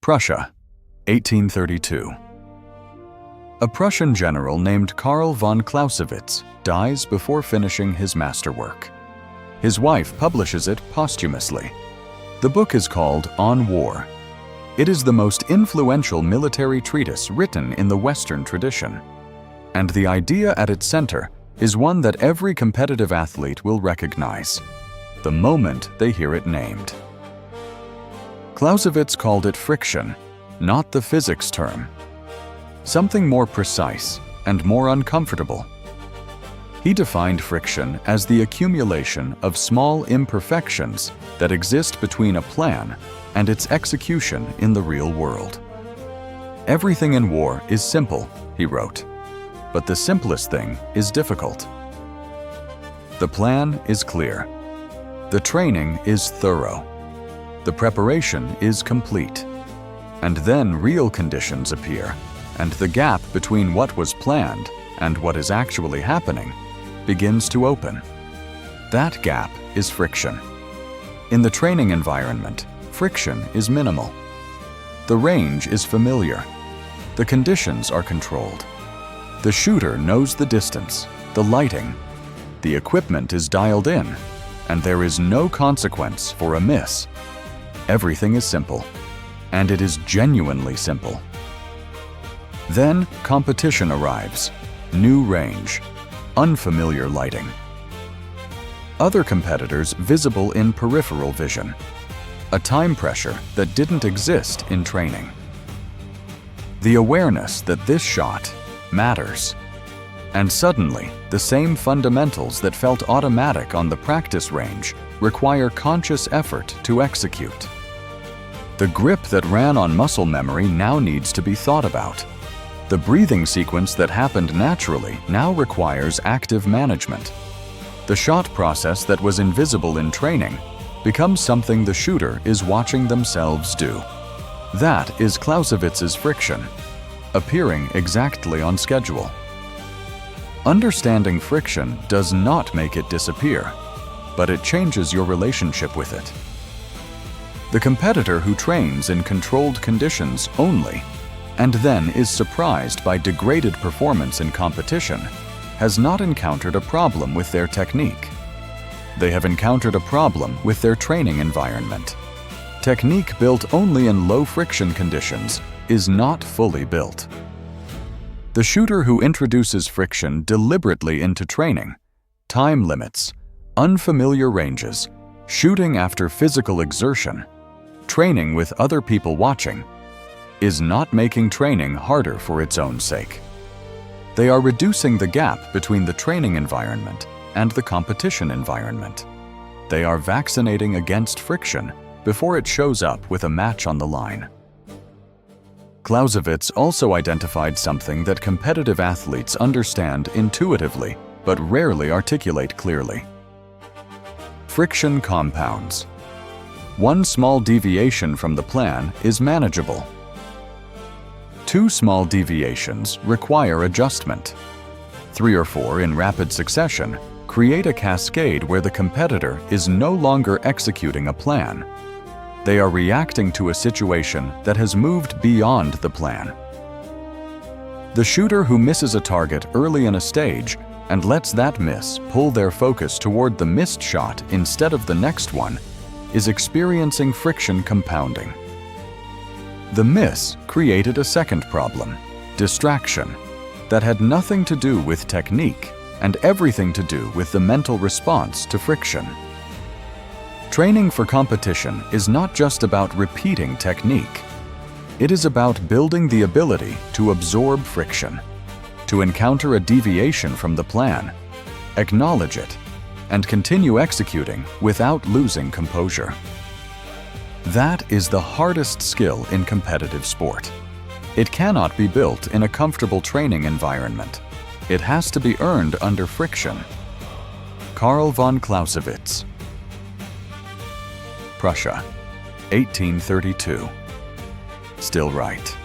Prussia, 1832. A Prussian general named Karl von Clausewitz dies before finishing his masterwork. His wife publishes it posthumously. The book is called On War. It is the most influential military treatise written in the Western tradition. And the idea at its center is one that every competitive athlete will recognize, the moment they hear it named. Clausewitz called it friction, not the physics term. Something more precise and more uncomfortable. He defined friction as the accumulation of small imperfections that exist between a plan and its execution in the real world. Everything in war is simple, he wrote, but the simplest thing is difficult. The plan is clear. The training is thorough. The preparation is complete. And then real conditions appear, and the gap between what was planned and what is actually happening begins to open. That gap is friction. In the training environment, friction is minimal. The range is familiar. The conditions are controlled. The shooter knows the distance, the lighting. The equipment is dialed in, and there is no consequence for a miss. Everything is simple, and it is genuinely simple. Then competition arrives, new range, unfamiliar lighting. Other competitors visible in peripheral vision, a time pressure that didn't exist in training. The awareness that this shot matters. And suddenly, the same fundamentals that felt automatic on the practice range require conscious effort to execute. The grip that ran on muscle memory now needs to be thought about. The breathing sequence that happened naturally now requires active management. The shot process that was invisible in training becomes something the shooter is watching themselves do. That is Clausewitz's friction, appearing exactly on schedule. Understanding friction does not make it disappear, but it changes your relationship with it. The competitor who trains in controlled conditions only, and then is surprised by degraded performance in competition, has not encountered a problem with their technique. They have encountered a problem with their training environment. Technique built only in low-friction conditions is not fully built. The shooter who introduces friction deliberately into training, time limits, unfamiliar ranges, shooting after physical exertion, training with other people watching, is not making training harder for its own sake. They are reducing the gap between the training environment and the competition environment. They are vaccinating against friction before it shows up with a match on the line. Clausewitz also identified something that competitive athletes understand intuitively but rarely articulate clearly. Friction compounds. One small deviation from the plan is manageable. Two small deviations require adjustment. 3 or 4 in rapid succession create a cascade where the competitor is no longer executing a plan. They are reacting to a situation that has moved beyond the plan. The shooter who misses a target early in a stage and lets that miss pull their focus toward the missed shot instead of the next one is experiencing friction compounding. The miss created a second problem, distraction, that had nothing to do with technique and everything to do with the mental response to friction. Training for competition is not just about repeating technique. It is about building the ability to absorb friction, to encounter a deviation from the plan, acknowledge it, and continue executing without losing composure. That is the hardest skill in competitive sport. It cannot be built in a comfortable training environment. It has to be earned under friction. Karl von Clausewitz. Prussia, 1832. Still right.